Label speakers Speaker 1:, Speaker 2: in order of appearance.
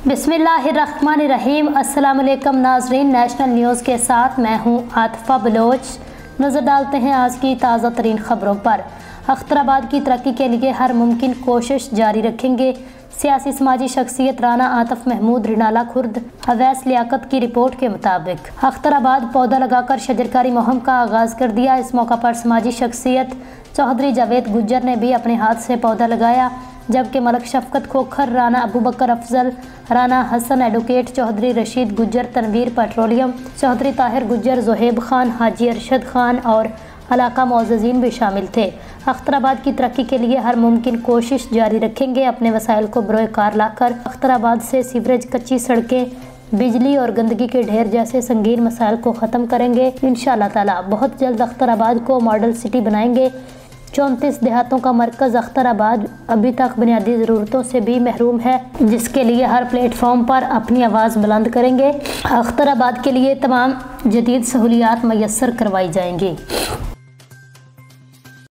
Speaker 1: बिस्मिल्लाहिर्रहमानिर्रहीम। अस्सलाम वालेकुम नाज़रीन, नेशनल न्यूज़ के साथ मैं हूं आतिफा बलोच। नज़र डालते हैं आज की ताज़ा तरीन खबरों पर। अख्तराबाद की तरक्की के लिए हर मुमकिन कोशिश जारी रखेंगे। सियासी समाजी शख्सियत राना आतिफ महमूद रिनाला खुर्द अवैस लियाकत की रिपोर्ट के मुताबिक अख्तराबाद पौधा लगाकर शजरकारी मुहिम का आगाज़ कर दिया। इस मौका पर समाजी शख्सियत चौधरी जावेद गुज्जर ने भी अपने हाथ से पौधा लगाया, जबकि मलक शफकत खोखर, राना अबू बकर अफजल, राना हसन एडवोकेट, चौधरी रशीद गुज्जर तनवीर पेट्रोलियम, चौधरी ताहिर गुज्जर, जोहेब खान, हाजी अरशद खान और इलाका मुअज़्ज़ज़ीन भी शामिल थे। अख्तराबाद की तरक्की के लिए हर मुमकिन कोशिश जारी रखेंगे। अपने वसाइल को बरोए कार लाकर अख्तराबाद से सीवरेज, कच्ची सड़कें, बिजली और गंदगी के ढेर जैसे संगीन मसाइल को ख़त्म करेंगे। इंशाअल्लाह ताला बहुत जल्द अख्तराबाद को मॉडल सिटी बनाएंगे। 34 देहातों का मरकज़ अख्तराबाद अभी तक बुनियादी ज़रूरतों से भी महरूम है, जिसके लिए हर प्लेटफॉर्म पर अपनी आवाज़ बुलंद करेंगे। अख्तराबाद के लिए तमाम जदीद सहूलियात मैसर करवाई जाएंगी।